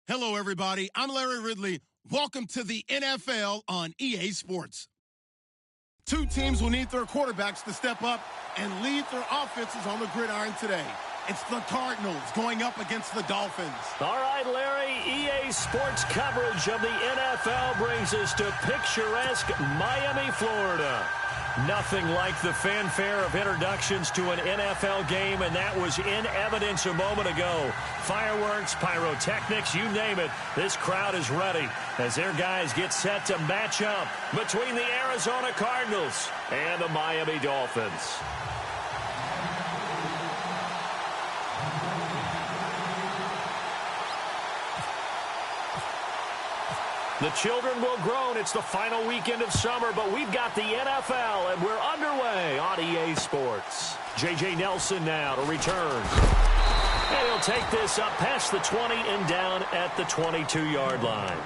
Hello, everybody. I'm Larry Ridley. Welcome to the NFL on EA Sports. Two teams will need their quarterbacks to step up and lead their offenses on the gridiron today. It's the Cardinals going up against the Dolphins. All right, Larry, EA Sports coverage of the NFL brings us to picturesque Miami, Florida. Nothing like the fanfare of introductions to an NFL game, and that was in evidence a moment ago. Fireworks, pyrotechnics, you name it, this crowd is ready as their guys get set to match up between the Arizona Cardinals and the Miami Dolphins. The children will groan. It's the final weekend of summer, but we've got the NFL, and we're underway on EA Sports. J.J. Nelson now to return. And he'll take this up past the 20 and down at the 22-yard line.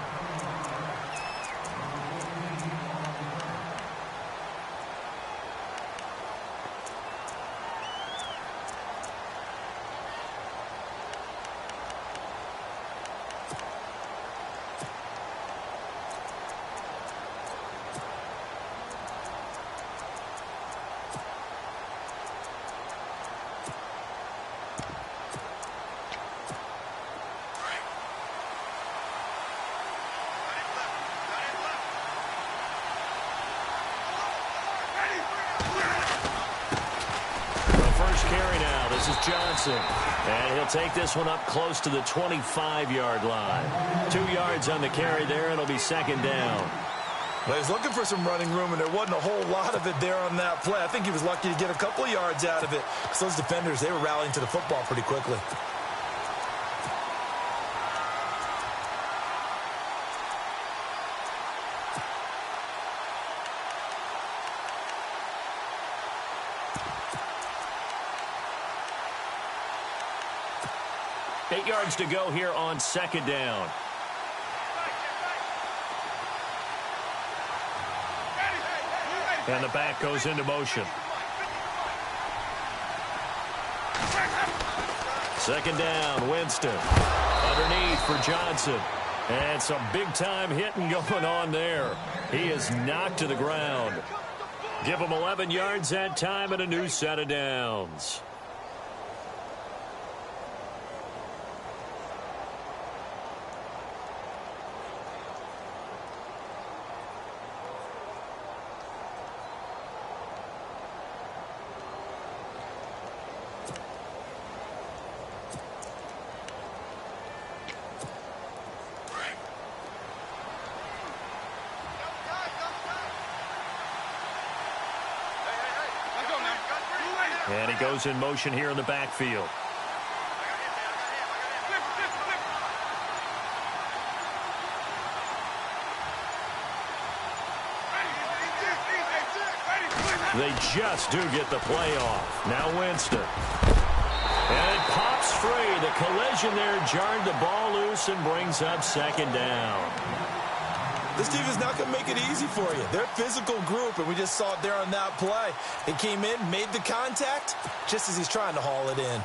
Carry now. This is Johnson. And he'll take this one up close to the 25-yard line. 2 yards on the carry there. It'll be second down. Well, he's looking for some running room, and there wasn't a whole lot of it there on that play. I think he was lucky to get a couple of yards out of it because those defenders, they were rallying to the football pretty quickly. Eight yards to go here on second down. And the back goes into motion. Second down, Winston. Underneath for Johnson. And some big-time hitting going on there. He is knocked to the ground. Give him 11 yards that time and a new set of downs. And he goes in motion here in the backfield. They just do get the play off. Now Winston. And it pops free. The collision there jarred the ball loose and brings up second down. This team is not going to make it easy for you. They're a physical group, and we just saw it there on that play. He came in, made the contact, just as he's trying to haul it in.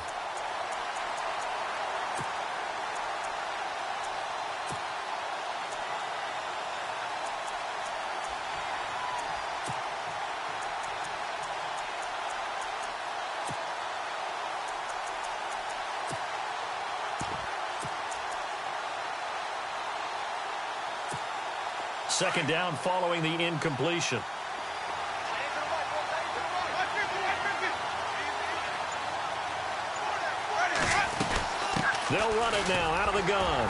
Second down following the incompletion. They'll run it now out of the gun.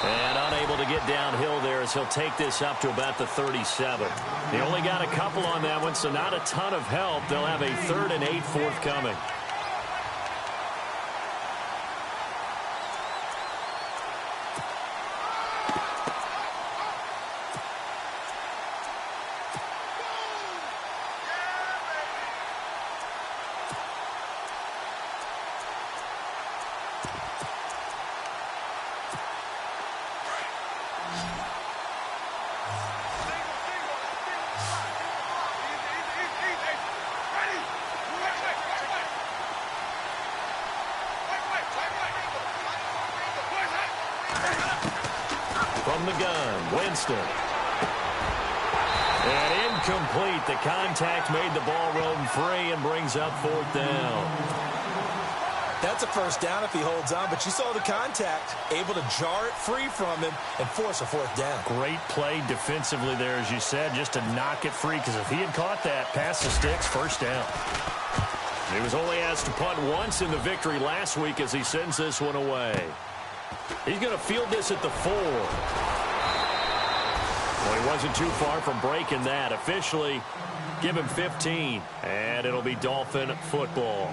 And unable to get downhill there as he'll take this up to about the 37. They only got a couple on that one, so not a ton of help. They'll have a 3rd and 8 forthcoming. From the gun, Winston. And incomplete. The contact made the ball roam free and brings up 4th down. That's a first down if he holds on, but you saw the contact, able to jar it free from him and force a 4th down. Great play defensively there, as you said, just to knock it free, because if he had caught that, pass the sticks, first down. He was only asked to punt once in the victory last week as he sends this one away. He's going to field this at the 4. Well, he wasn't too far from breaking that. Officially, give him 15, and it'll be Dolphin football.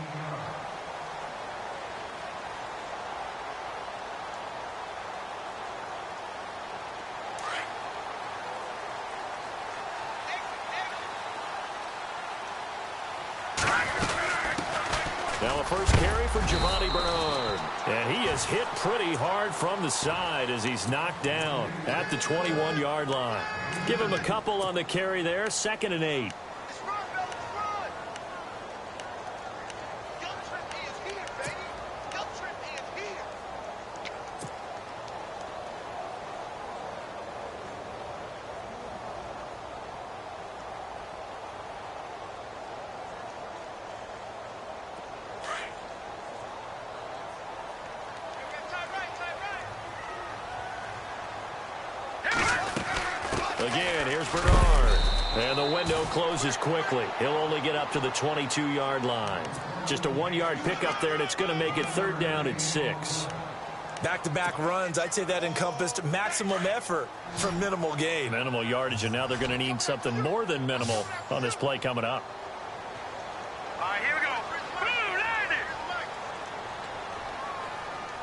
Now a first carry for Giovanni Bernard. And he is hit pretty hard from the side as he's knocked down at the 21-yard line. Give him a couple on the carry there, 2nd and 8. Again, here's Bernard. And the window closes quickly. He'll only get up to the 22-yard line. Just a 1-yard pickup there, and it's going to make it 3rd down at 6. Back-to-back runs, I'd say that encompassed maximum effort for minimal gain. Minimal yardage, and now they're going to need something more than minimal on this play coming up. All right, here we go. Blue, land it.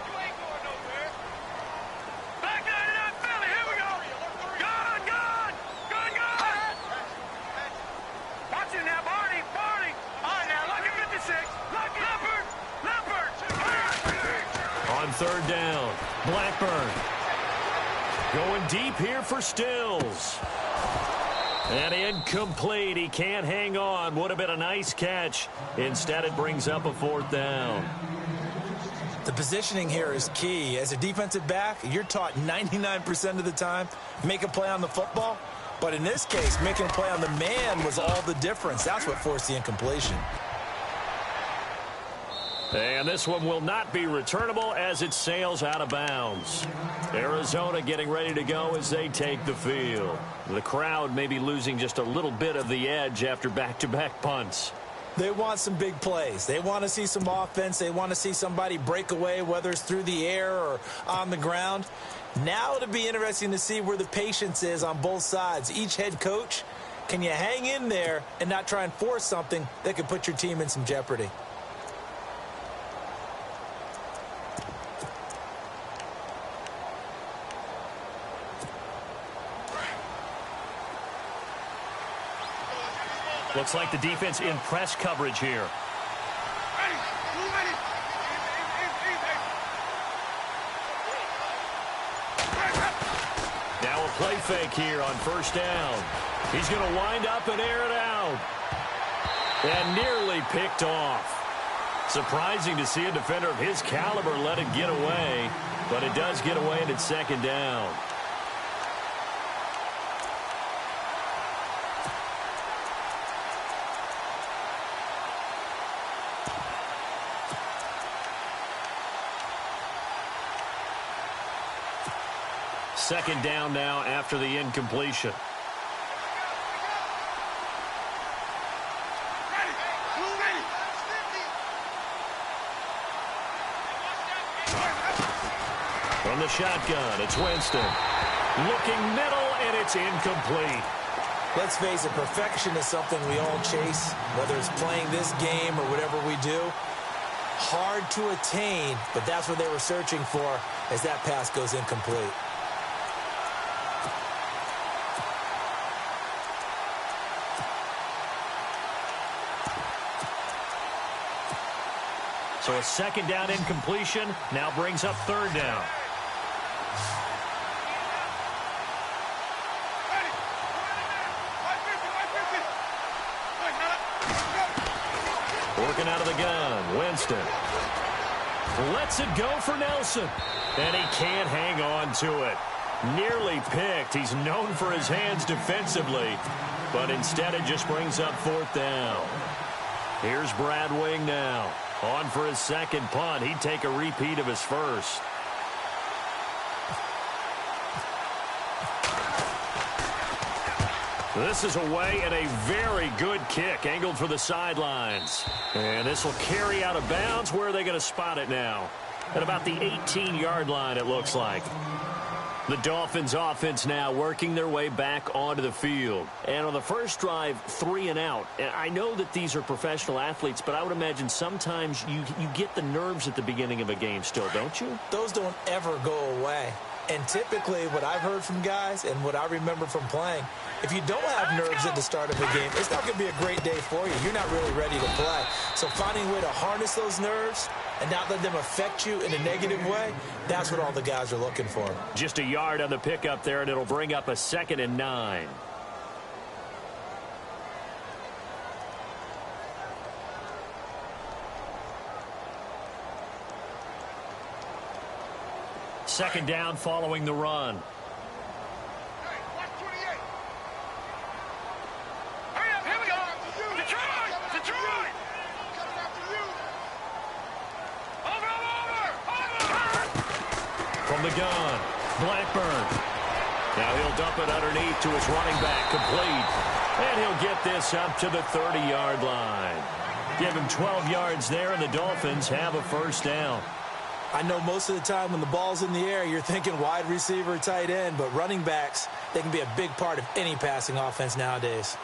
You ain't going nowhere. Back 99, Philly, here we go. Gun, gun, gun, gun. Watch it now, Barney, Barney. All right, now, look at 56. Look, Leopard, Leopard. On 3rd down, Blackburn. Going deep here for Stills. And incomplete. He can't hang on. Would have been a nice catch. Instead, it brings up a 4th down. The positioning here is key. As a defensive back, you're taught 99% of the time, make a play on the football. But in this case, making a play on the man was all the difference. That's what forced the incompletion. And this one will not be returnable as it sails out of bounds. Arizona getting ready to go as they take the field. The crowd may be losing just a little bit of the edge after back-to-back punts. They want some big plays. They want to see some offense. They want to see somebody break away, whether it's through the air or on the ground. Now it'll be interesting to see where the patience is on both sides. Each head coach Can you hang in there and not try and force something that could put your team in some jeopardy? Looks like the defense in press coverage here. Now a play fake here on first down. He's going to wind up and air it out. And nearly picked off. Surprising to see a defender of his caliber let it get away, but it does get away and it's second down. Second down now after the incompletion. From the shotgun, it's Winston. Looking middle, and it's incomplete. Let's face it, perfection is something we all chase, whether it's playing this game or whatever we do. Hard to attain, but that's what they were searching for as that pass goes incomplete. So a second down incompletion now brings up third down. Working out of the gun, Winston. Lets it go for Nelson. And he can't hang on to it. Nearly picked. He's known for his hands defensively. But instead it just brings up fourth down. Here's Brad Wing now. On for his second punt. He'd take a repeat of his first. This is away and a very good kick angled for the sidelines. And this will carry out of bounds. Where are they going to spot it now? At about the 18-yard line, it looks like. The Dolphins offense now working their way back onto the field. And on the first drive, 3 and out. And I know that these are professional athletes, but I would imagine sometimes you get the nerves at the beginning of a game still, don't you? Those don't ever go away. And typically what I've heard from guys and what I remember from playing, if you don't have nerves at the start of a game, it's not going to be a great day for you. You're not really ready to play. So finding a way to harness those nerves and not let them affect you in a negative way, that's what all the guys are looking for. Just a yard on the pickup there, and it'll bring up a 2nd and 9. Second down following the run. From the gun, Blackburn. Now he'll dump it underneath to his running back, complete. And he'll get this up to the 30-yard line. Give him 12 yards there, and the Dolphins have a first down. I know most of the time when the ball's in the air, you're thinking wide receiver, tight end, but running backs, they can be a big part of any passing offense nowadays.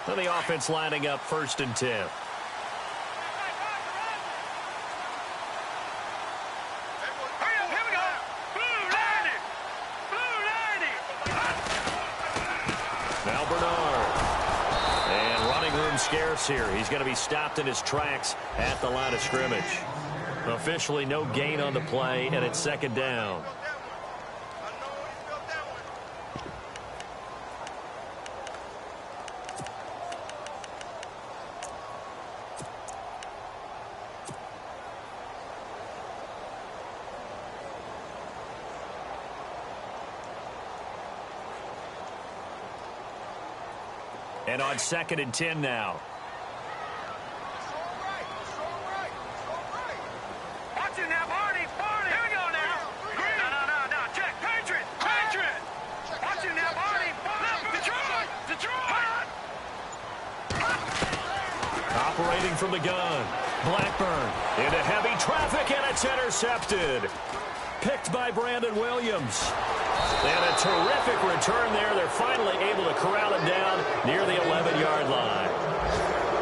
And the offense lining up 1st and 10. Now Bernard. And running room scarce here. He's going to be stopped in his tracks at the line of scrimmage. Officially no gain on the play, and it's 2nd down. And on 2nd and 10 now. Watch it now, Barney. Here we go now. No. Check. Patriot. Watch it now, Barney. Detroit. Operating from the gun. Blackburn into heavy traffic, and it's intercepted. Picked by Brandon Williams. And a terrific return there. They're finally able to corral him down near the 11-yard line.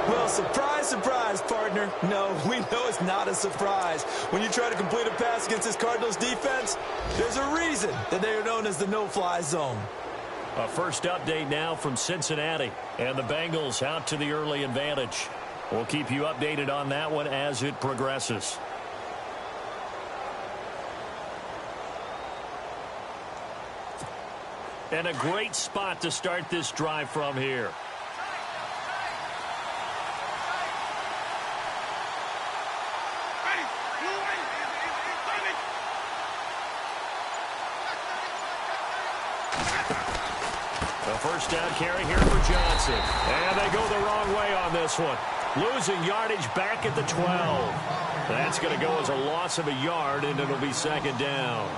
Well, surprise, surprise, partner. No, we know it's not a surprise. When you try to complete a pass against this Cardinals defense, there's a reason that they are known as the no-fly zone. A first update now from Cincinnati, and the Bengals out to the early advantage. We'll keep you updated on that one as it progresses. And a great spot to start this drive from here. A first down carry here for Johnson. And they go the wrong way on this one. Losing yardage back at the 12. That's going to go as a loss of a yard, and it'll be second down.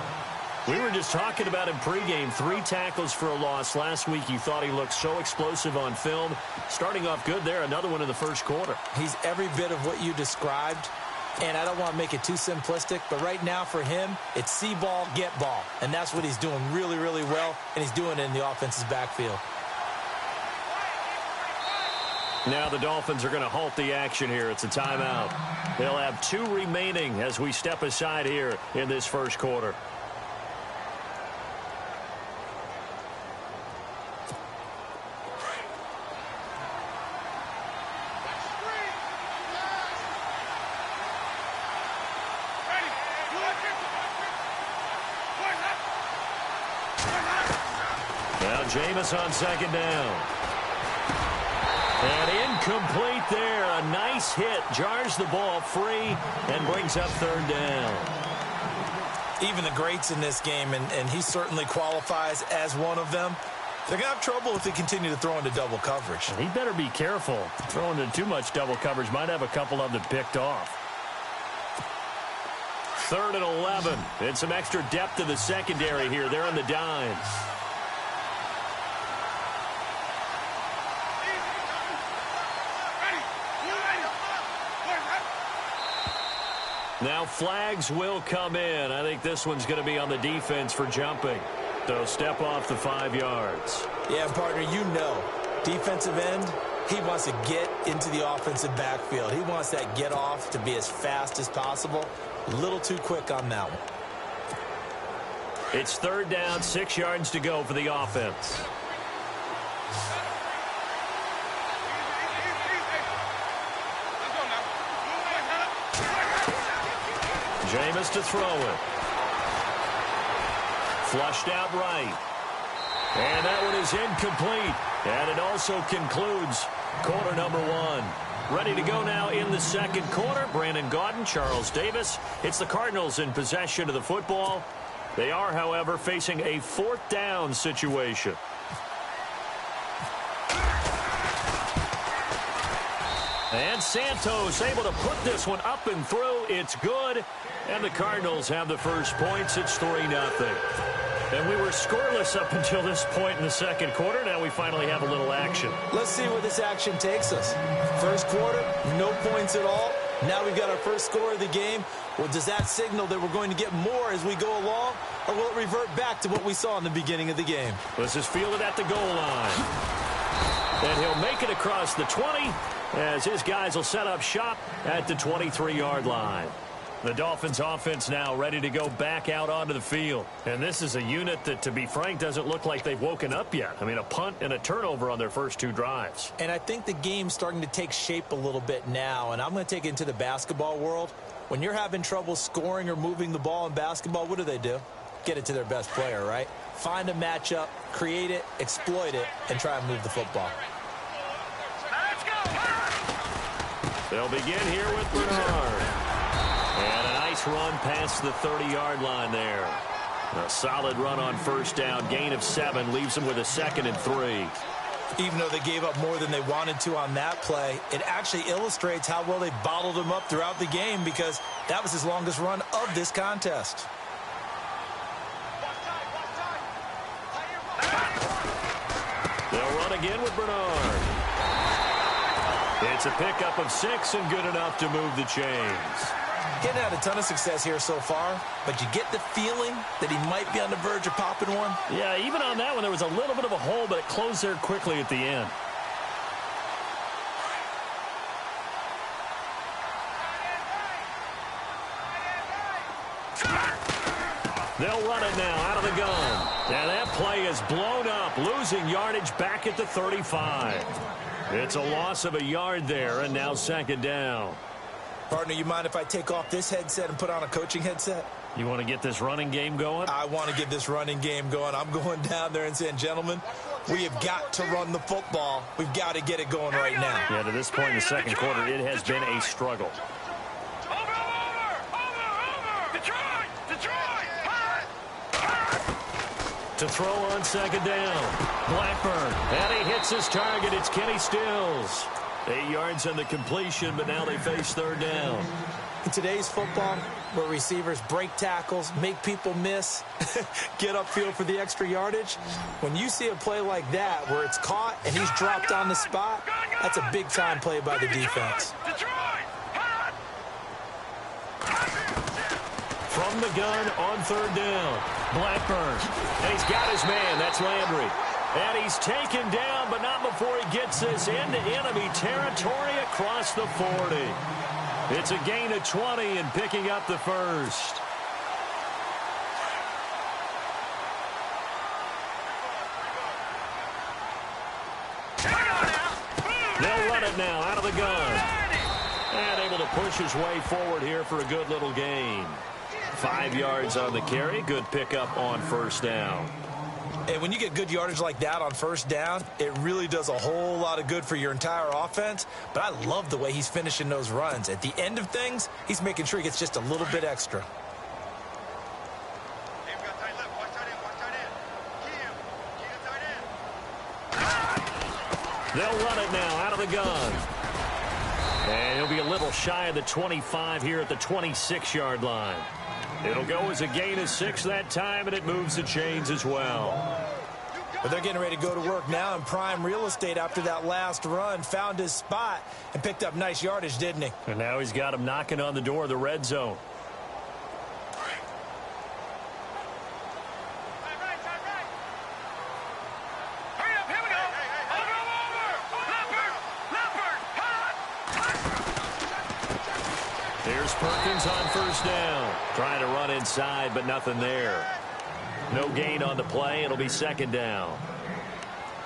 We were just talking about him pregame. 3 tackles for a loss. Last week you thought he looked so explosive on film. Starting off good there. Another one in the first quarter. He's every bit of what you described. And I don't want to make it too simplistic, but right now for him, it's see ball, get ball. And that's what he's doing really, really well, and he's doing it in the offense's backfield. Now the Dolphins are going to halt the action here. It's a timeout. They'll have 2 remaining as we step aside here in this first quarter. Jameis on second down. And incomplete there. A nice hit. Jars the ball free and brings up third down. Even the greats in this game, and he certainly qualifies as one of them, they're going to have trouble if they continue to throw into double coverage. He better be careful. Throwing into too much double coverage might have a couple of them picked off. 3rd and 11. And some extra depth to the secondary here. They're in the dimes. Now flags will come in. I think this one's going to be on the defense for jumping. So step off the 5 yards. Yeah, partner, you know, defensive end, he wants to get into the offensive backfield. He wants that get off to be as fast as possible. A little too quick on that one. It's 3rd down, 6 yards to go for the offense. Jameis to throw it. Flushed out right. And that one is incomplete. And it also concludes quarter number 1. Ready to go now in the second quarter. Brandon Gaudin, Charles Davis. It's the Cardinals in possession of the football. They are, however, facing a 4th down situation. And Santos able to put this one up and through. It's good. And the Cardinals have the first points. It's 3-0. And we were scoreless up until this point in the second quarter. Now we finally have a little action. Let's see where this action takes us. First quarter, no points at all. Now we've got our first score of the game. Well, does that signal that we're going to get more as we go along? Or will it revert back to what we saw in the beginning of the game? This is fielded at the goal line. And he'll make it across the 20 as his guys will set up shop at the 23-yard line. The Dolphins offense now ready to go back out onto the field. And this is a unit that, to be frank, doesn't look like they've woken up yet. I mean, a punt and a turnover on their first 2 drives. And I think the game's starting to take shape a little bit now. And I'm going to take it into the basketball world. When you're having trouble scoring or moving the ball in basketball, what do? Get it to their best player, right? Find a matchup, create it, exploit it, and try and move the football. They'll begin here with Bernard. And a nice run past the 30-yard line there. A solid run on first down. Gain of 7 leaves them with a 2nd and 3. Even though they gave up more than they wanted to on that play, it actually illustrates how well they bottled them up throughout the game, because that was his longest run of this contest. They'll run again with Bernard. It's a pickup of 6 and good enough to move the chains. Getting had a ton of success here so far, but you get the feeling that he might be on the verge of popping one. Yeah, even on that one, there was a little bit of a hole, but it closed there quickly at the end. They'll run it now out of the gun. And that play is blown up, losing yardage back at the 35. It's a loss of a yard there, and now second down. Partner, you mind if I take off this headset and put on a coaching headset? You want to get this running game going? I want to get this running game going. I'm going down there and saying, gentlemen, we have got to run the football. We've got to get it going right now. Yeah, to this point in the second quarter, it has been a struggle. To throw on second down. Blackburn. And he hits his target. It's Kenny Stills. 8 yards on the completion, but now they face third down. In today's football, where receivers break tackles, make people miss, get upfield for the extra yardage, when you see a play like that where it's caught and he's dropped on the spot, that's a big-time play by the defense. From the gun on third down. Blackburn. And he's got his man. That's Landry. And he's taken down, but not before he gets this into enemy territory across the 40. It's a gain of 20 and picking up the first. They'll run it now out of the gun. And able to push his way forward here for a good little gain. 5 yards on the carry. Good pickup on first down. And when you get good yardage like that on first down, it really does a whole lot of good for your entire offense. But I love the way he's finishing those runs. At the end of things, he's making sure he gets just a little bit extra. They'll run it now out of the gun. And he'll be a little shy of the 25 here at the 26-yard line. It'll go as a gain of 6 that time, and it moves the chains as well. But they're getting ready to go to work now in prime real estate after that last run. Found his spot and picked up nice yardage, didn't he? And now he's got him knocking on the door of the red zone. Here's Perkins on first down. Trying to run inside, but nothing there. No gain on the play. It'll be second down.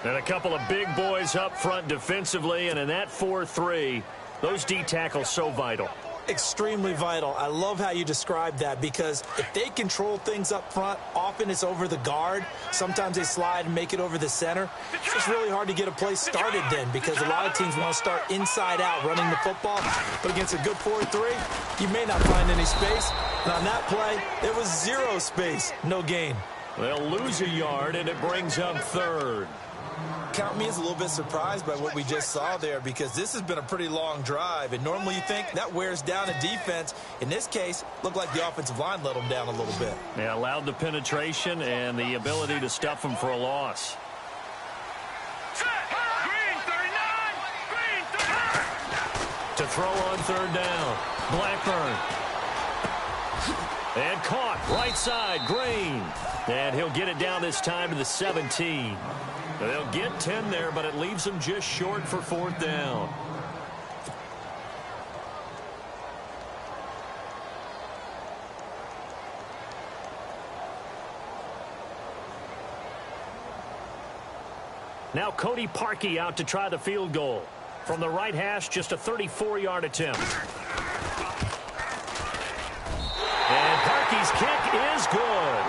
And a couple of big boys up front defensively, and in that 4-3, those D tackles so vital. Extremely vital. I love how you describe that, because if they control things up front, often it's over the guard. Sometimes they slide and make it over the center. It's just really hard to get a play started then, because a lot of teams want to start inside out running the football. But against a good 4-3, you may not find any space. And on that play, there was 0 space, no gain. They'll lose a yard, and it brings up third. Count me as a little bit surprised by what we just saw there, because this has been a pretty long drive, and normally you think that wears down a defense. In this case, looked like the offensive line let them down a little bit. Yeah, allowed the penetration and the ability to stuff them for a loss. To throw on third down, Blackburn. And caught right side, Green. And he'll get it down this time to the 17. They'll get 10 there, but it leaves them just short for fourth down. Now Cody Parkey out to try the field goal. From the right hash, just a 34-yard attempt. And Parkey's kick is good.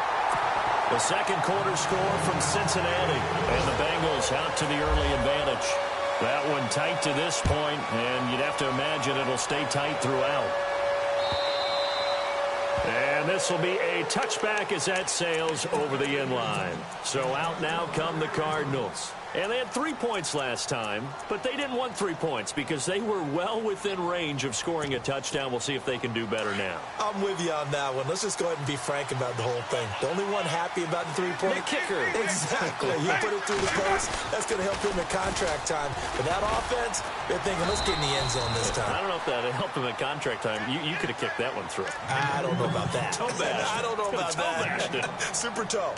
The second quarter score from Cincinnati. And the Bengals out to the early advantage. That one tight to this point, and you'd have to imagine it'll stay tight throughout. And this will be a touchback as that sails over the inline. So out now come the Cardinals. And they had 3 points last time, but they didn't want 3 points because they were well within range of scoring a touchdown. We'll see if they can do better now. I'm with you on that one. Let's just go ahead and be frank about the whole thing. The only one happy about the 3-point The kicker. Exactly. You put it through the post. That's going to help him at contract time. But that offense, they're thinking, let's get in the end zone this time. I don't know if that helped him at contract time. You could have kicked that one through. I don't know about that. Toe bashed. I don't know about that. Super toe.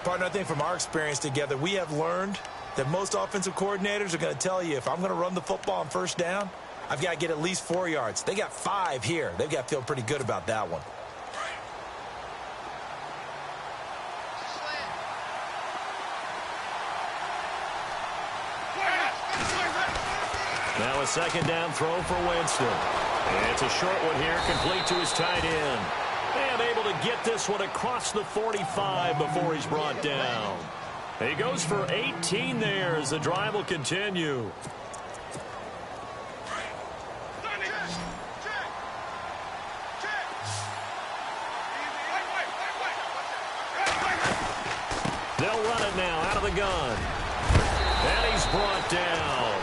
Partner, I think from our experience together, we have learned that most offensive coordinators are going to tell you, if I'm going to run the football on first down, I've got to get at least 4 yards. They got 5 here. They've got to feel pretty good about that one. Now a second down throw for Winston. And it's a short one here, complete to his tight end. And able to get this one across the 45 before he's brought down. He goes for 18 there as the drive will continue. They'll run it now out of the gun. And he's brought down.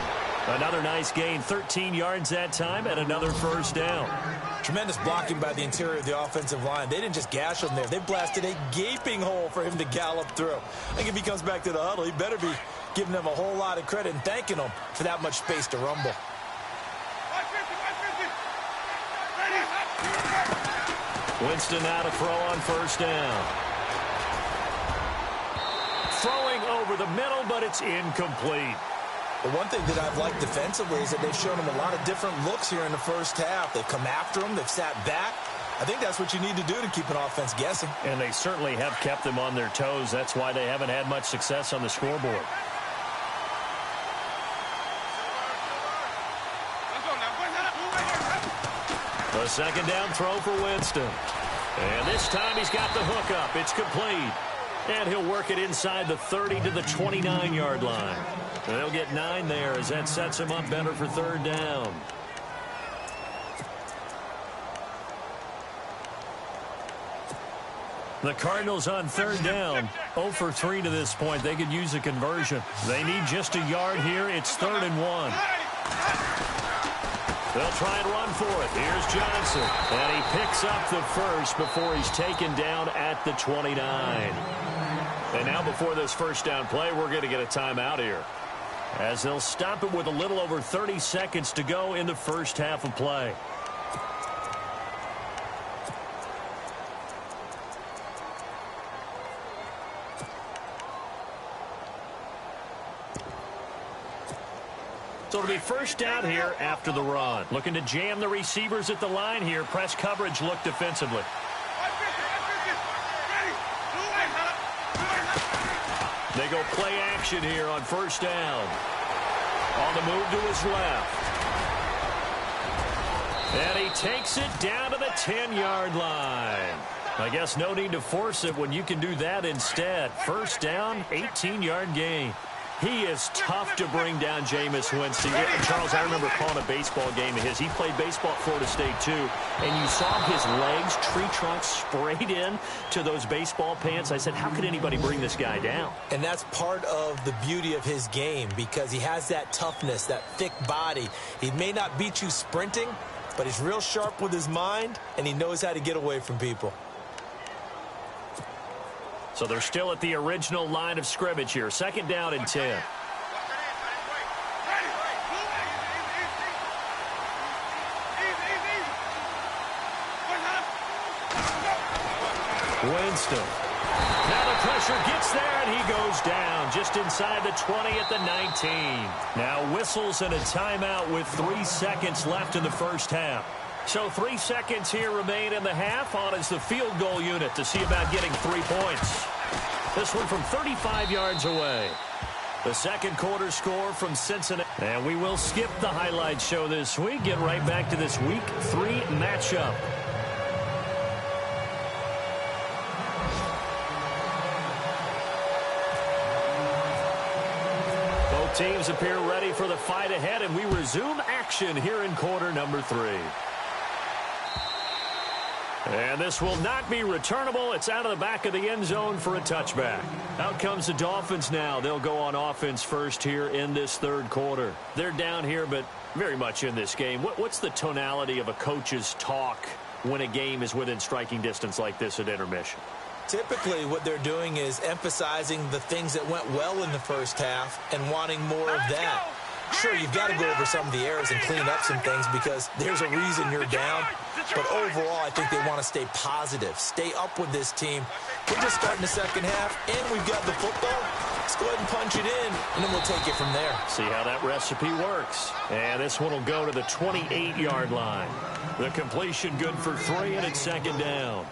Another nice gain, 13 yards that time, and another first down. Tremendous blocking by the interior of the offensive line. They didn't just gash him there. They blasted a gaping hole for him to gallop through. I think if he comes back to the huddle, he better be giving them a whole lot of credit and thanking them for that much space to rumble. Winston now to throw on first down. Throwing over the middle, but it's incomplete. The one thing that I've liked defensively is that they've shown him a lot of different looks here in the first half. They've come after him. They've sat back. I think that's what you need to do to keep an offense guessing. And they certainly have kept them on their toes. That's why they haven't had much success on the scoreboard. A second down throw for Winston. And this time he's got the hook up. It's complete. And he'll work it inside the 30 to the 29-yard line. And they'll get 9 there as that sets him up better for third down. The Cardinals on third down, 0 for 3 to this point. They could use a conversion. They need just a yard here. It's 3rd and 1. They'll try and run for it. Here's Johnson. And he picks up the first before he's taken down at the 29. And now before this first down play, we're going to get a timeout here, as they'll stop it with a little over 30 seconds to go in the first half of play. So it'll be first down here after the run. Looking to jam the receivers at the line here. Press coverage look defensively. They go play action here on first down. On the move to his left. And he takes it down to the 10-yard line. I guess no need to force it when you can do that instead. First down, 18-yard gain. He is tough to bring down, Jameis Winston. Charles, I remember calling a baseball game of his. He played baseball at Florida State, too. And you saw his legs, tree trunks sprayed in to those baseball pants. I said, how could anybody bring this guy down? And that's part of the beauty of his game, because he has that toughness, that thick body. He may not beat you sprinting, but he's real sharp with his mind, and he knows how to get away from people. So they're still at the original line of scrimmage here. Second down and 10. Winston. Now the pressure gets there, and he goes down just inside the 20 at the 19. Now whistles and a timeout with 3 seconds left in the first half. So 3 seconds here remain in the half. On is the field goal unit to see about getting 3 points. This one from 35 yards away. The second quarter score from Cincinnati. And we will skip the highlight show this week. Get right back to this Week 3 matchup. Both teams appear ready for the fight ahead, and we resume action here in quarter number 3. And this will not be returnable. It's out of the back of the end zone for a touchback. Out comes the Dolphins now. They'll go on offense first here in this third quarter. They're down here, but very much in this game. What's the tonality of a coach's talk when a game is within striking distance like this at intermission? Typically, what they're doing is emphasizing the things that went well in the first half and wanting more of that. Sure, you've got to go over some of the errors and clean up some things because there's a reason you're down. But overall, I think they want to stay positive, stay up with this team. We're just starting the second half, and we've got the football. Let's go ahead and punch it in, and then we'll take it from there. See how that recipe works. And this one will go to the 28-yard line. The completion good for 3, and it's second down.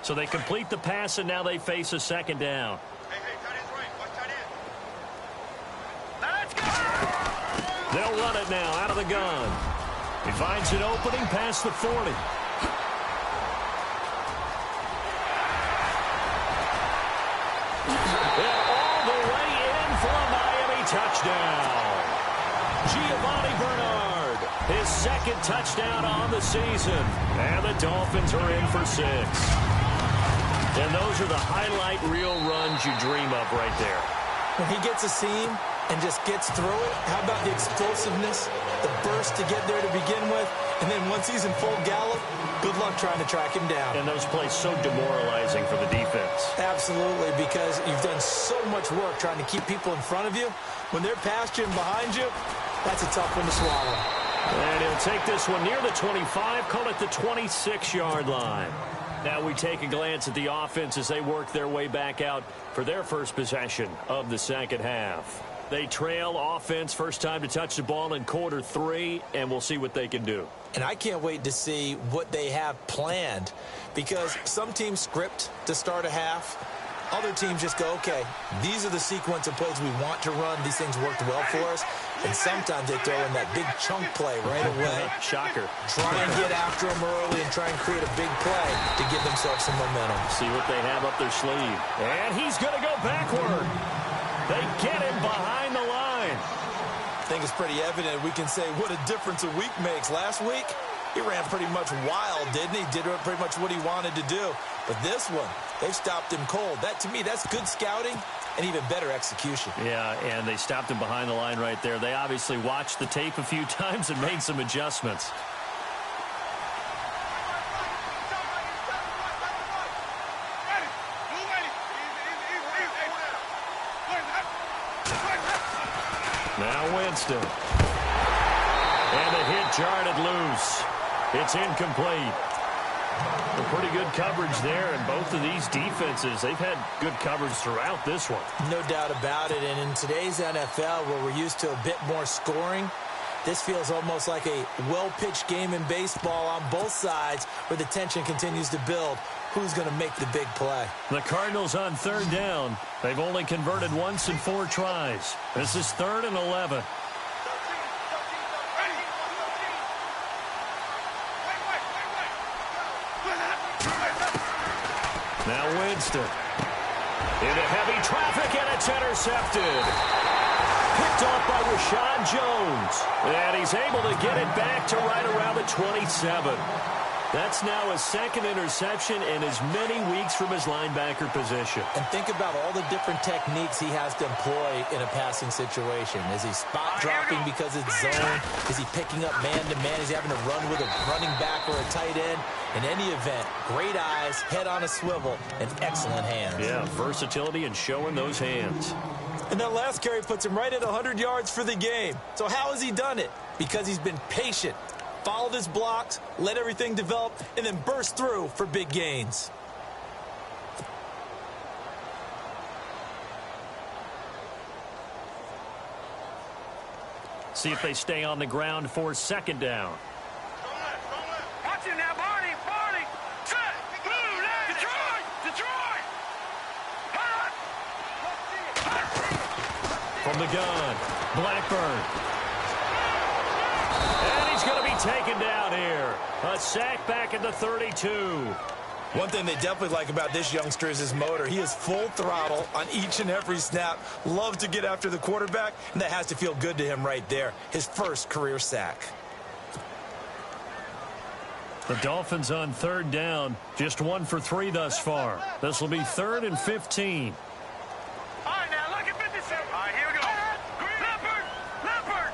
So they complete the pass, and now they face a second down. Hey, tight end's right. Watch tight end. Let's go! They'll run it now out of the gun. He finds an opening past the 40. And all the way in for a Miami touchdown. Giovanni Bernard, his second touchdown on the season. And the Dolphins are in for 6. And those are the highlight reel runs you dream of right there. When he gets a seam and just gets through it, how about the explosiveness, the burst to get there to begin with, and then once he's in full gallop, good luck trying to track him down. And those plays so demoralizing for the defense. Absolutely, because you've done so much work trying to keep people in front of you. When they're past you and behind you, that's a tough one to swallow. And he'll take this one near the 25, call it the 26-yard line. Now we take a glance at the offense as they work their way back out for their first possession of the second half. They trail offense, first time to touch the ball in quarter 3, and we'll see what they can do. And I can't wait to see what they have planned, because some teams script to start a half. Other teams just go, okay, these are the sequence of plays we want to run. These things worked well for us. And sometimes they throw in that big chunk play right away. Shocker. Try and get after them early and try and create a big play to give themselves some momentum. See what they have up their sleeve. And he's going to go backward. They get him behind the line. I think it's pretty evident we can say what a difference a week makes. Last week, he ran pretty much wild, didn't he? Did pretty much what he wanted to do. But this one, they've stopped him cold. That, to me, that's good scouting and even better execution. Yeah, and they stopped him behind the line right there. They obviously watched the tape a few times and made some adjustments. Now Winston. And the hit jarred it loose. It's incomplete. A pretty good coverage there, and both of these defenses, they've had good coverage throughout this one. No doubt about it, and in today's NFL, where we're used to a bit more scoring, this feels almost like a well-pitched game in baseball on both sides where the tension continues to build. Who's going to make the big play? The Cardinals on third down. They've only converted once in 4 tries. This is 3rd and 11. Now Winston. Into heavy traffic, and it's intercepted. Picked off by Rashad Jones. And he's able to get it back to right around the 27. That's now his 2nd interception in as many weeks from his linebacker position. And think about all the different techniques he has to employ in a passing situation. Is he spot dropping because it's zone? Is he picking up man-to-man? Is he having to run with a running back or a tight end? In any event, great eyes, head on a swivel, and excellent hands. Yeah, versatility and showing those hands. And that last carry puts him right at 100 yards for the game. So how has he done it? Because he's been patient, followed his blocks, let everything develop, and then burst through for big gains. See if they stay on the ground for 2nd down. Watch it now, Barney. Set. Blue, Detroit. From the gun, Blackburn. And he's going to be taken down here. A sack back at the 32. One thing they definitely like about this youngster is his motor. He is full throttle on each and every snap. Loves to get after the quarterback, and that has to feel good to him right there. His first career sack. The Dolphins on third down. Just 1 for 3 thus far. This will be 3rd and 15. All right, now look at 57. All right, here we go. Leopard.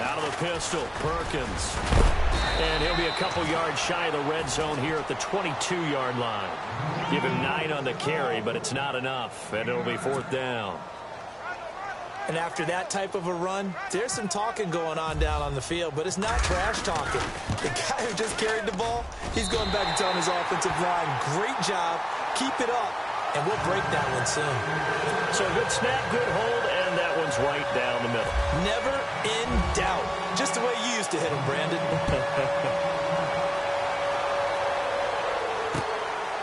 Out of the pistol, Perkins. And he'll be a couple yards shy of the red zone here at the 22-yard line. Give him 9 on the carry, but it's not enough, and it'll be 4th down. And after that type of a run, there's some talking going on down on the field, but it's not trash talking. The guy who just carried the ball, he's going back and telling his offensive line, great job, keep it up, and we'll break that one soon. So good snap, good hold, and that one's right down the middle. Never in doubt. Just the way you used to hit him, Brandon.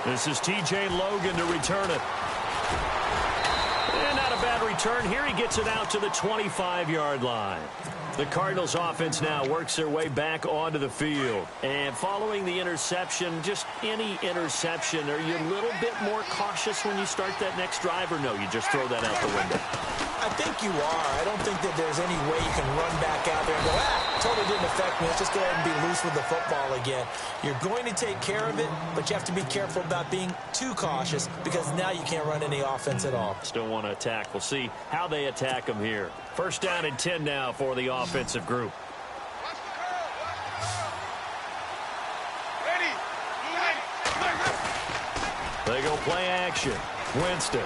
This is T.J. Logan to return it. And not a bad return. Here he gets it out to the 25-yard line. The Cardinals offense now works their way back onto the field. And following the interception, just any interception, are you a little bit more cautious when you start that next drive, or no, you just throw that out the window? I think you are. I don't think that there's any way you can run back out there and go, totally didn't affect me. Let's just go ahead and be loose with the football again. You're going to take care of it, but you have to be careful about being too cautious because now you can't run any offense at all. Still want to attack. We'll see how they attack them here. 1st down and 10 now for the offensive group. They go play action. Winston.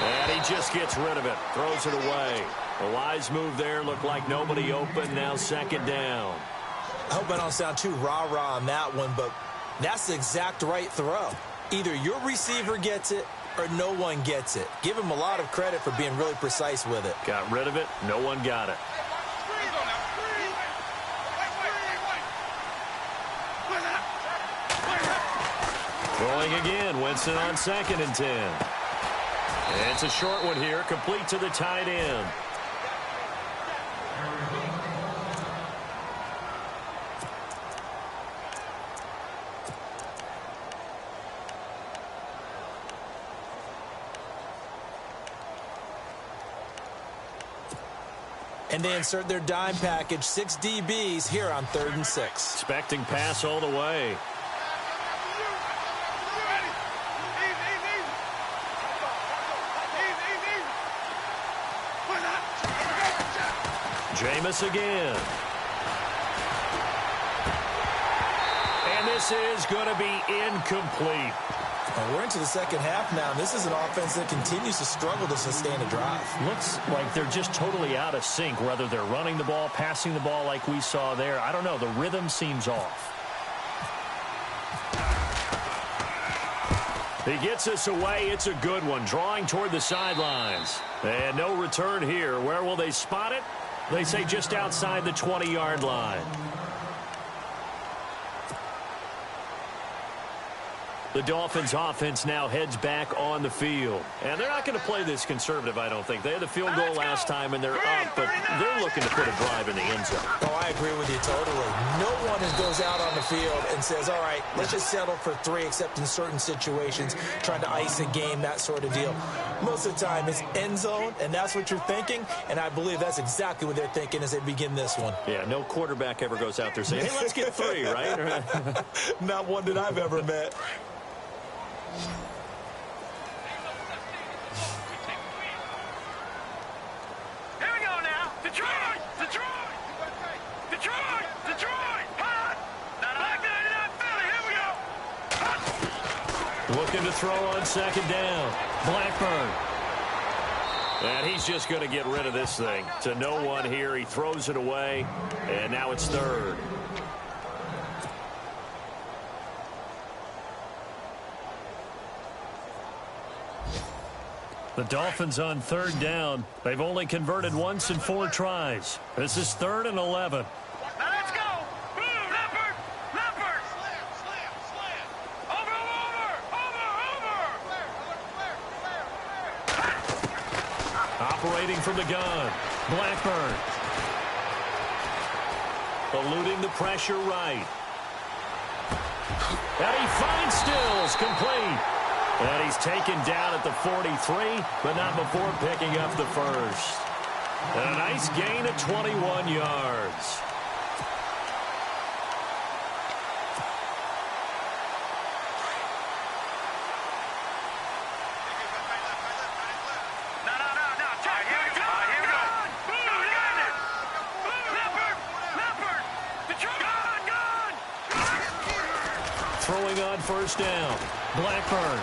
And he just gets rid of it. Throws it away. A wise move there. Looked like nobody open. Now 2nd down. I hope I don't sound too rah-rah on that one, but that's the exact right throw. Either your receiver gets it or no one gets it. Give him a lot of credit for being really precise with it. Got rid of it. No one got it. Throwing again. Winston on 2nd and 10. It's a short one here, complete to the tight end. And they insert their dime package, 6 DBs here on 3rd and 6. Expecting pass all the way. Jameis again. And this is going to be incomplete. And we're into the 2nd half now. This is an offense that continues to struggle to sustain a drive. Looks like they're just totally out of sync, whether they're running the ball, passing the ball like we saw there. I don't know. The rhythm seems off. He gets us away. It's a good one. Drawing toward the sidelines. And no return here. Where will they spot it? They say just outside the 20-yard line. The Dolphins offense now heads back on the field. And they're not going to play this conservative, I don't think. They had the field goal last time, and they're up, but they're looking to put a drive in the end zone. Oh, I agree with you totally. No one goes out on the field and says, all right, let's just settle for 3, except in certain situations, trying to ice a game, that sort of deal. Most of the time, it's end zone, and that's what you're thinking, and I believe that's exactly what they're thinking as they begin this one. Yeah, no quarterback ever goes out there saying, hey, let's get 3, right? Not one that I've ever met. Here we go now. Detroit! Detroit! Detroit! Detroit! Hot! Black 99 Philly. Here we go. Looking to throw on 2nd down. Blackburn. And he's just going to get rid of this thing. To no one here. He throws it away. And now it's 3rd. The Dolphins on 3rd down. They've only converted once in 4 tries. This is 3rd and 11. Now let's go. Leopard! Leopard! Slam! Over! Operating from the gun. Blackburn. eluding the pressure right. And he finds Stills, complete. And he's taken down at the 43, but not before picking up the first. And a nice gain of 21 yards. Throwing on first down. Blackburn.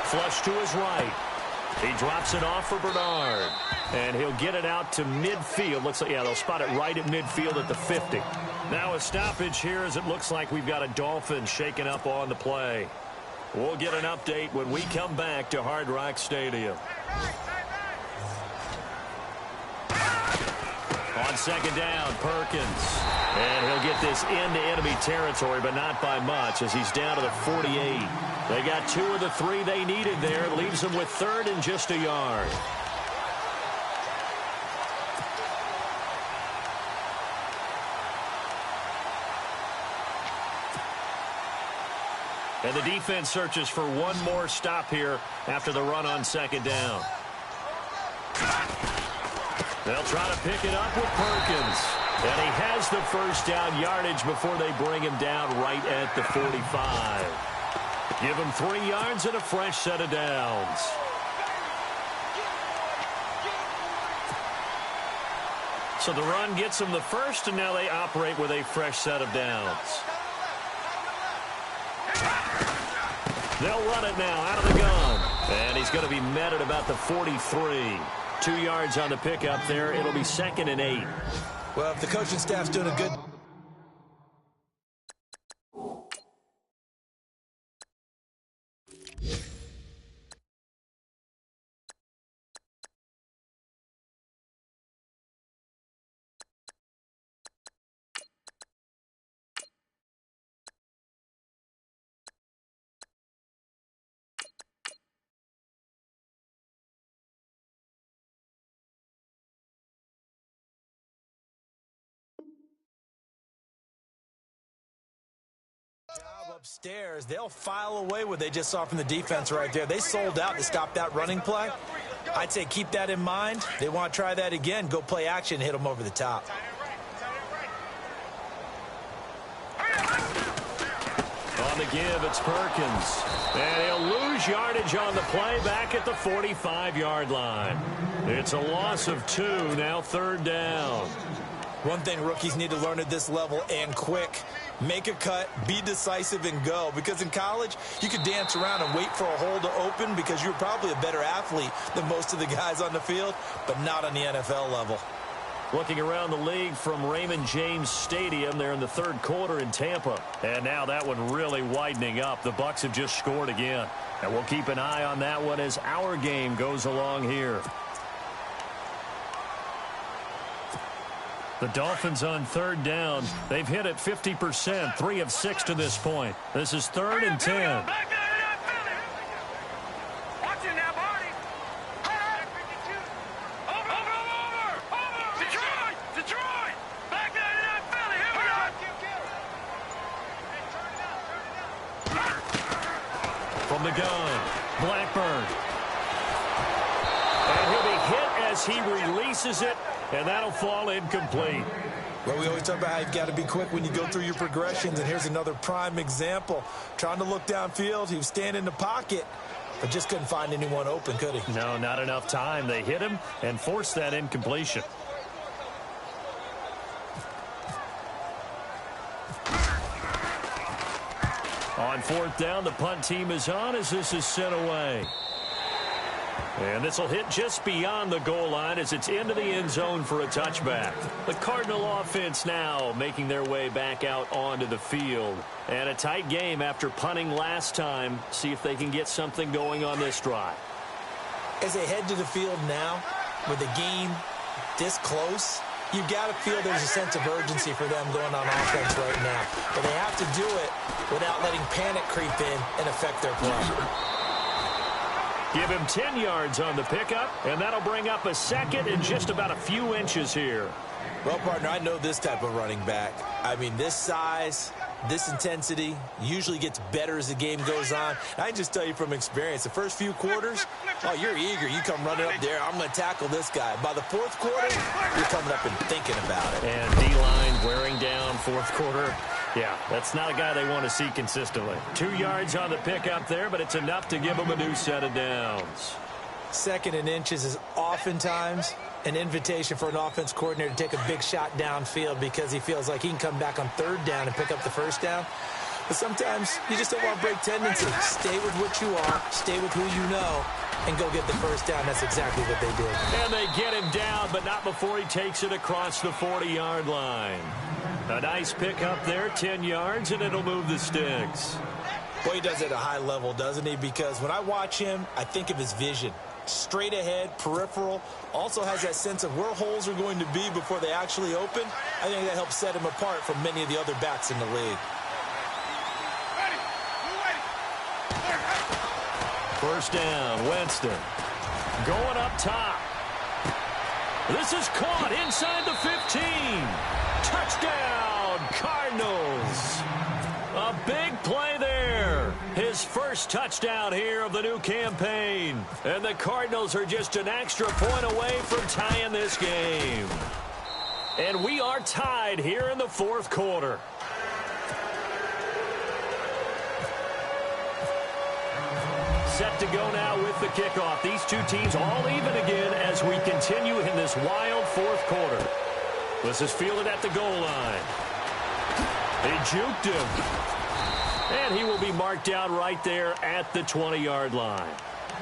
Flush to his right. He drops it off for Bernard. And he'll get it out to midfield. Looks like, yeah, they'll spot it right at midfield at the 50. Now a stoppage here as it looks like we've got a Dolphins shaken up on the play. We'll get an update when we come back to Hard Rock Stadium. On second down, Perkins. And he'll get this into enemy territory, but not by much as he's down to the 48. They got 2 of the 3 they needed there. Leaves them with third and just a yard. And the defense searches for one more stop here after the run on second down. They'll try to pick it up with Perkins. And he has the first down yardage before they bring him down right at the 45. Give him 3 yards and a fresh set of downs. So the run gets them the first, and now they operate with a fresh set of downs. They'll run it now out of the gun. And he's going to be met at about the 43. 2 yards on the pickup there. It'll be 2nd and 8. Well, if the coaching staff's doing a good... upstairs, they'll file away what they just saw from the defense right there. They sold out to stop that running play. I'd say keep that in mind. They want to try that again. Go play action, hit them over the top. On the give, it's Perkins. And he'll lose yardage on the play back at the 45-yard line. It's a loss of 2, now 3rd down. One thing rookies need to learn at this level, and quick, make a cut, be decisive, and go. Because in college, you could dance around and wait for a hole to open because you're probably a better athlete than most of the guys on the field, but not on the NFL level. Looking around the league from Raymond James Stadium, they're in the 3rd quarter in Tampa. And now that one really widening up. The Bucs have just scored again. And we'll keep an eye on that one as our game goes along here. The Dolphins on 3rd down. They've hit it 50%, 3 of 6 to this point. This is 3rd and 10. From the gun, Blackburn. And he'll be hit as he releases it. And that'll fall incomplete. Well, we always talk about how you've got to be quick when you go through your progressions, and here's another prime example. Trying to look downfield, he was standing in the pocket, but just couldn't find anyone open, could he? No, not enough time. They hit him and forced that incompletion. On 4th down, the punt team is on as this is sent away. And this will hit just beyond the goal line as it's into the end zone for a touchback. The Cardinal offense now making their way back out onto the field. And a tight game after punting last time. See if they can get something going on this drive. As they head to the field now, with the game this close, you've got to feel there's a sense of urgency for them going on offense right now. But they have to do it without letting panic creep in and affect their play. Give him 10 yards on the pickup, and that'll bring up a 2nd and just about a few inches here. Well, partner, I know this type of running back. I mean, this size, this intensity usually gets better as the game goes on. I can just tell you from experience, the first few quarters, oh, you're eager. You come running up there, I'm going to tackle this guy. By the fourth quarter, you're coming up and thinking about it. And D-line wearing down fourth quarter. Yeah, that's not a guy they want to see consistently. 2 yards on the pickup there, but it's enough to give them a new set of downs. 2nd and inches is oftentimes an invitation for an offense coordinator to take a big shot downfield because he feels like he can come back on 3rd down and pick up the 1st down. But sometimes you just don't want to break tendencies. Stay with what you are, stay with who you know, and go get the 1st down. That's exactly what they did. And they get him down, but not before he takes it across the 40-yard line. A nice pickup there, 10 yards, and it'll move the sticks. Boy, he does it at a high level, doesn't he? Because when I watch him, I think of his vision. Straight ahead, peripheral, also has that sense of where holes are going to be before they actually open. I think that helps set him apart from many of the other backs in the league. First down, Winston. Going up top. This is caught inside the 15. Touchdown, Cardinals. A big play there. His first touchdown here of the new campaign. And the Cardinals are just an extra point away from tying this game. And we are tied here in the fourth quarter. Set to go now with the kickoff. These two teams all even again as we continue in this wild fourth quarter. This is fielded at the goal line. He juked him. And he will be marked down right there at the 20-yard line.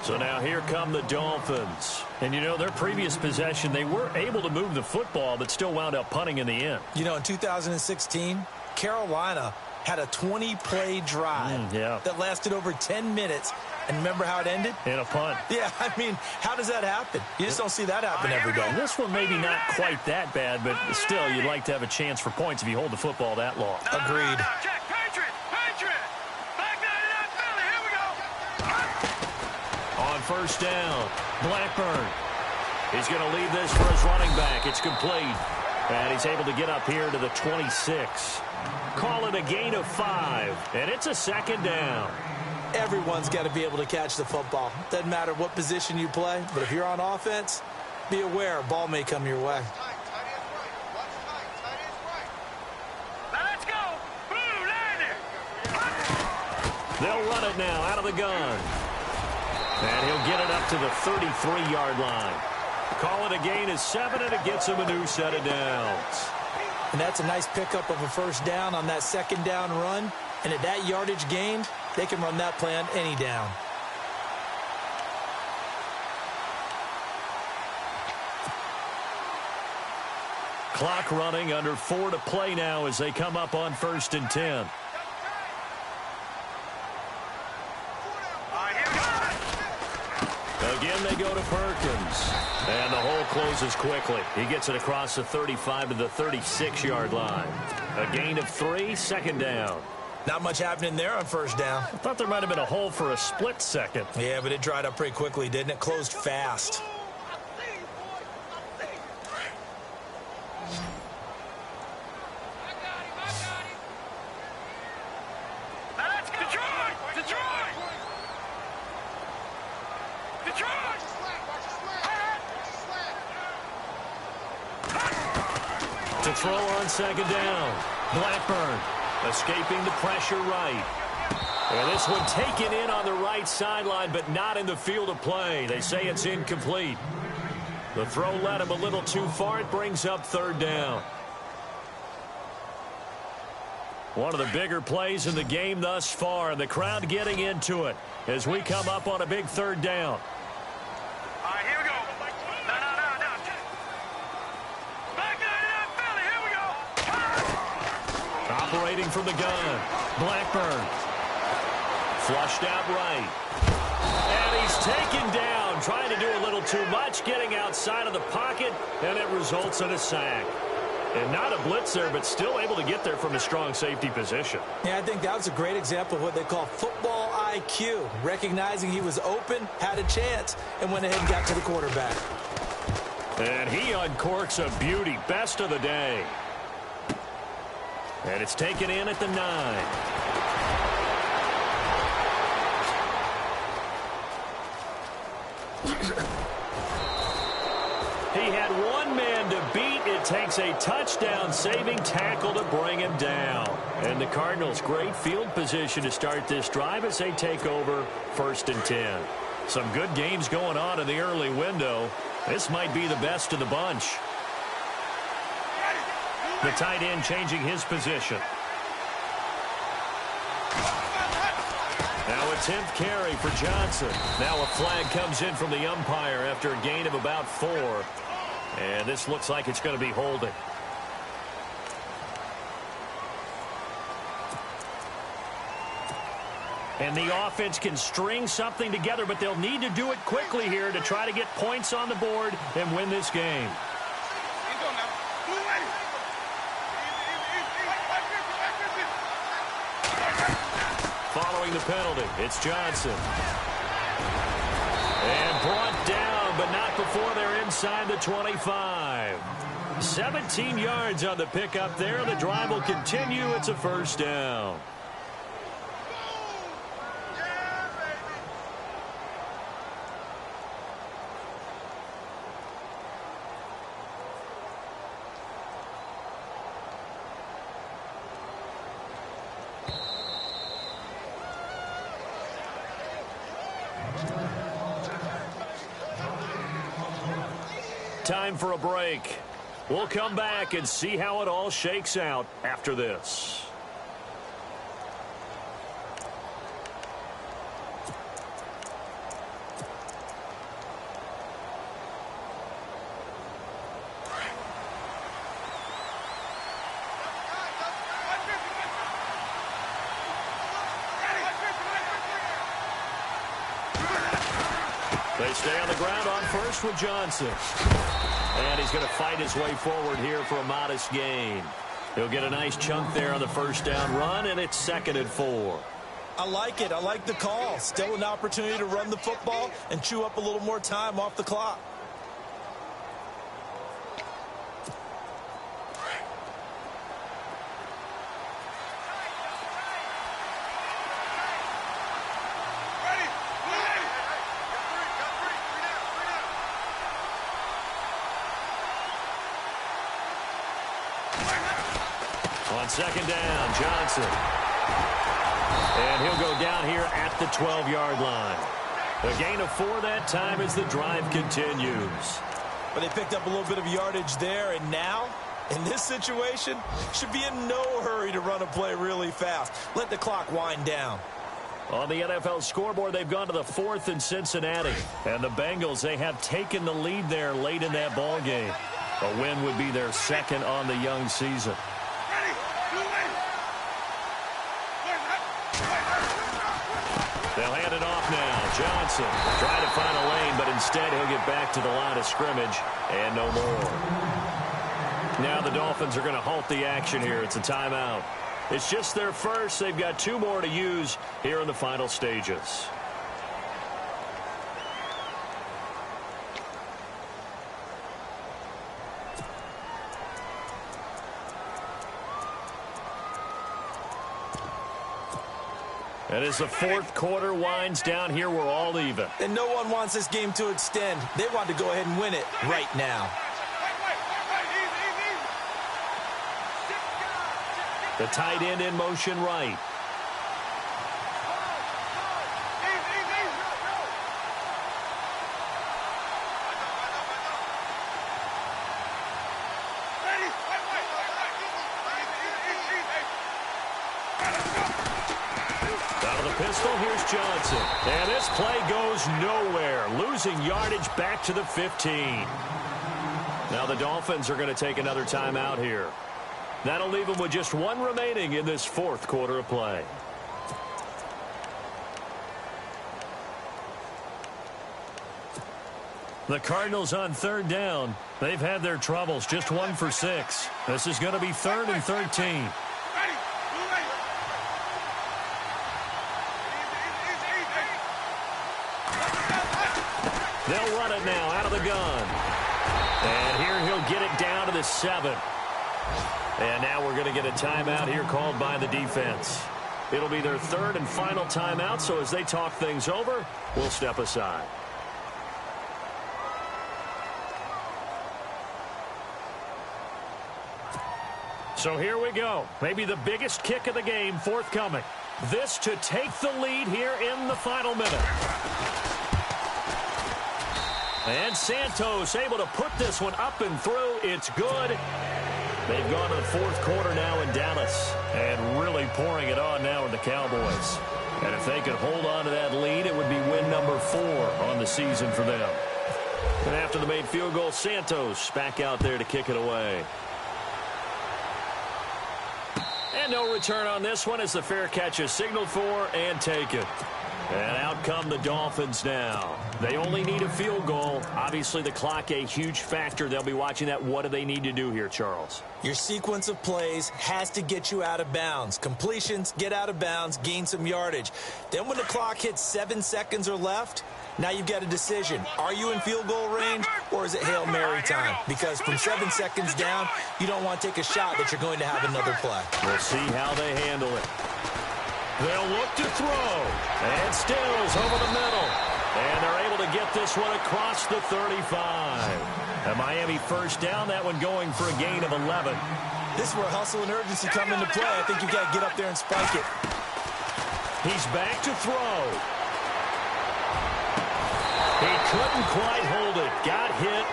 So now here come the Dolphins. And, you know, their previous possession, they were able to move the football, but still wound up punting in the end. You know, in 2016, Carolina had a 20-play drive that lasted over 10 minutes. And remember how it ended? In a punt. Yeah, I mean, how does that happen? You just don't see that happen every day. This one maybe not quite that bad, but still, you'd like to have a chance for points if you hold the football that long. Agreed. Check, Patriot! Back 99 Philly, here we go! On first down, Blackburn. He's going to leave this for his running back. It's complete. And he's able to get up here to the 26. Call it a gain of 5, and it's a 2nd down. Everyone's got to be able to catch the football. Doesn't matter what position you play, but if you're on offense, be aware a ball may come your way. Let's go! Blue landing! They'll run it now out of the gun. And he'll get it up to the 33-yard line. Call it a gain of 7, and it gets him a new set of downs. And that's a nice pickup of a 1st down on that 2nd down run. And at that yardage gained, they can run that play on any down. Clock running, under 4 to play now as they come up on 1st and 10. Again, they go to Perkins. And the hole closes quickly. He gets it across the 35 to the 36-yard line. A gain of 3, 2nd down. Not much happening there on 1st down. I thought there might have been a hole for a split second. Yeah, but it dried up pretty quickly, didn't it? Closed fast. Let's go! Detroit! To throw on 2nd down. Blackburn escaping the pressure right. And this one taken in on the right sideline, but not in the field of play. They say it's incomplete. The throw led him a little too far. It brings up 3rd down. One of the bigger plays in the game thus far, and the crowd getting into it as we come up on a big 3rd down. All right, here we go. No. Back 99 Philly, here we go. Operating from the gun. Blackburn. Flushed out right. And he's taken down, trying to do a little too much, getting outside of the pocket, and it results in a sack. And not a blitzer, but still able to get there from a strong safety position. Yeah, I think that was a great example of what they call football IQ. Recognizing he was open, had a chance, and went ahead and got to the quarterback. And he uncorks a beauty. Best of the day. And it's taken in at the 9. He had one man to beat. It takes a touchdown-saving tackle to bring him down. And the Cardinals, great field position to start this drive as they take over 1st and 10. Some good games going on in the early window. This might be the best of the bunch. The tight end changing his position. Now a 10th carry for Johnson. Now a flag comes in from the umpire after a gain of about 4. And this looks like it's going to be holding. And the offense can string something together, but they'll need to do it quickly here to try to get points on the board and win this game. Following the penalty, it's Johnson. And brought down, but not before they're inside the 25. 17 yards on the pickup there. The drive will continue. It's a 1st down. Time for a break. We'll come back and see how it all shakes out after this. They stay on the ground on 1st with Johnson. And he's going to fight his way forward here for a modest gain. He'll get a nice chunk there on the 1st down run, and it's 2nd and 4. I like it. I like the call. Still an opportunity to run the football and chew up a little more time off the clock. On 2nd down, Johnson. And he'll go down here at the 12-yard line. A gain of 4 that time as the drive continues. But they picked up a little bit of yardage there, and now, in this situation, should be in no hurry to run a play really fast. Let the clock wind down. On the NFL scoreboard, they've gone to the 4th in Cincinnati. And the Bengals, they have taken the lead there late in that ball game. A win would be their 2nd on the young season. They'll hand it off now. Johnson trying to find a lane, but instead he'll get back to the line of scrimmage and no more. Now the Dolphins are going to halt the action here. It's a timeout. It's just their first. They've got 2 more to use here in the final stages. And as the 4th quarter winds down here, we're all even. And no one wants this game to extend. They want to go ahead and win it right now. The tight end in motion right. Pistol, here's Johnson. And this play goes nowhere. Losing yardage back to the 15. Now the Dolphins are going to take another timeout here. That'll leave them with just 1 remaining in this 4th quarter of play. The Cardinals on 3rd down. They've had their troubles. Just 1 for 6. This is going to be 3rd and 13. They'll run it now out of the gun. And here he'll get it down to the 7. And now we're going to get a timeout here called by the defense. It'll be their third and final timeout, so as they talk things over, we'll step aside. So here we go. Maybe the biggest kick of the game forthcoming. This to take the lead here in the final minute. And Santos able to put this one up and through. It's good. They've gone to the fourth quarter now in Dallas and really pouring it on now with the Cowboys. And if they could hold on to that lead, it would be win number 4 on the season for them. And after the made field goal, Santos back out there to kick it away. And no return on this one as the fair catch is signaled for and taken. And out come the Dolphins now. They only need a field goal. Obviously, the clock a huge factor. They'll be watching that. What do they need to do here, Charles? Your sequence of plays has to get you out of bounds. Completions, get out of bounds, gain some yardage. Then when the clock hits 7 seconds or left, now you've got a decision. Are you in field goal range or is it Hail Mary time? Because from 7 seconds down, you don't want to take a shot that you're going to have another play. We'll see how they handle it. They'll look to throw. And Stills over the middle. And they're able to get this one across the 35. A Miami first down, that one going for a gain of 11. This is where hustle and urgency come into play. I think you've got to get up there and spike it. He's back to throw. He couldn't quite hold it. Got hit.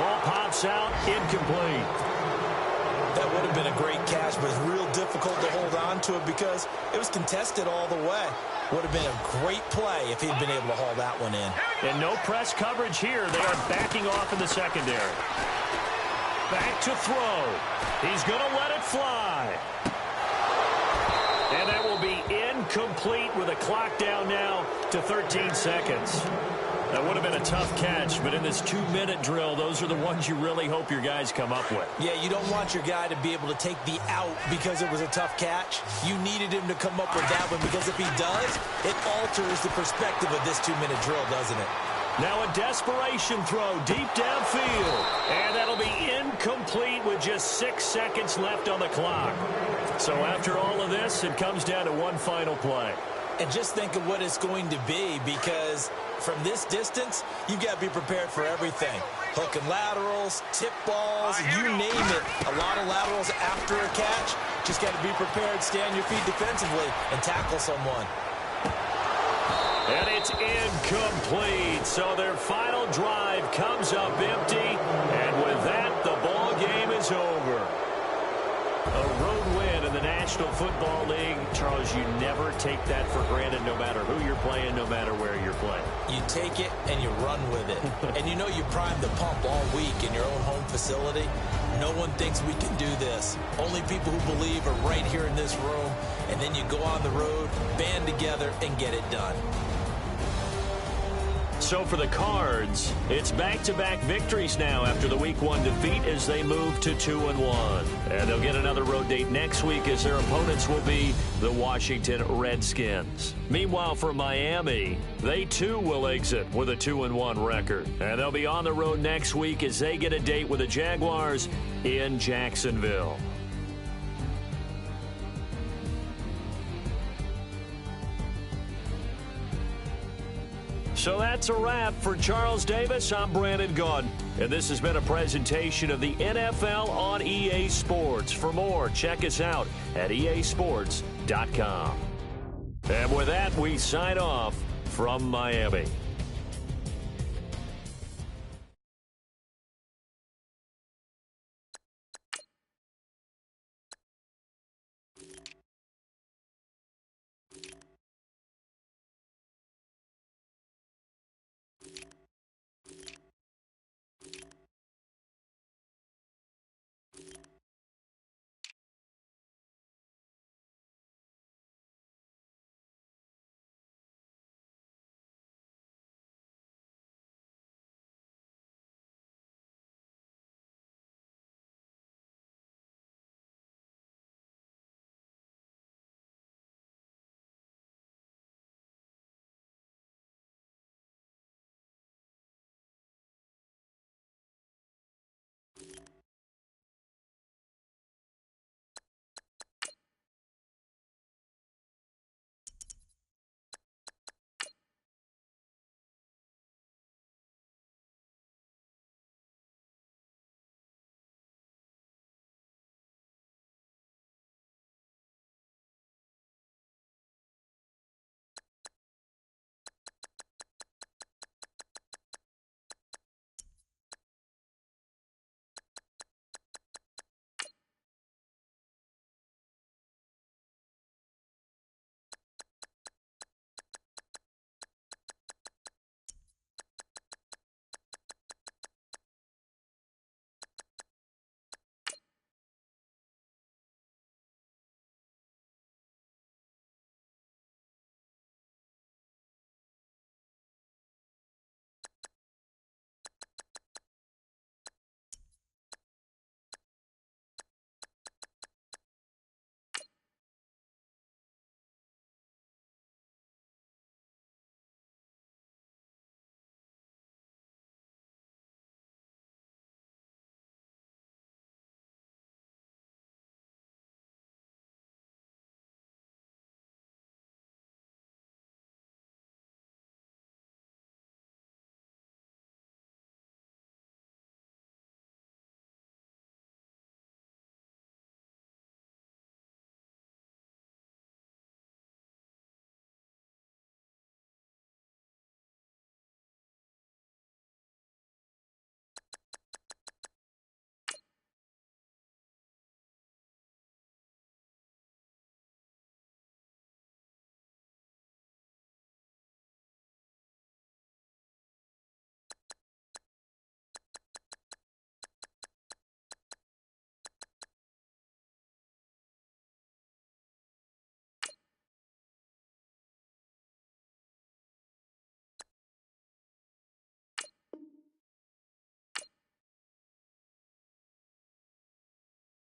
Ball pops out. Incomplete. That would have been a great catch, but it's real difficult to hold on to it because it was contested all the way. Would have been a great play if he'd been able to haul that one in. And no press coverage here. They are backing off in the secondary. Back to throw. He's going to let it fly. And that will be incomplete with a clock down now to 13 seconds. That would have been a tough catch, but in this 2-minute drill, those are the ones you really hope your guys come up with. Yeah, you don't want your guy to be able to take the out because it was a tough catch. You needed him to come up with that one because if he does, it alters the perspective of this 2-minute drill, doesn't it? Now a desperation throw deep downfield. And that'll be incomplete with just 6 seconds left on the clock. So after all of this, it comes down to one final play. And just think of what it's going to be because from this distance, you've got to be prepared for everything. Hook and laterals, tip balls, you name it. A lot of laterals after a catch. Just got to be prepared, stay on your feet defensively, and tackle someone. And it's incomplete. So their final drive comes up empty. And with that, the ball game is over. A road win in the National Football League. Charles, you never take that for granted no matter who you're playing, no matter where you're playing. You take it and you run with it. And you know you primed the pump all week in your own home facility. No one thinks we can do this. Only people who believe are right here in this room. And then you go on the road, band together, and get it done. So for the Cards, it's back-to-back victories now after the Week 1 defeat as they move to 2-1. And they'll get another road date next week as their opponents will be the Washington Redskins. Meanwhile, for Miami, they too will exit with a 2-1 record. And they'll be on the road next week as they get a date with the Jaguars in Jacksonville. So that's a wrap. For Charles Davis, I'm Brandon Gaudin. And this has been a presentation of the NFL on EA Sports. For more, check us out at easports.com. And with that, we sign off from Miami.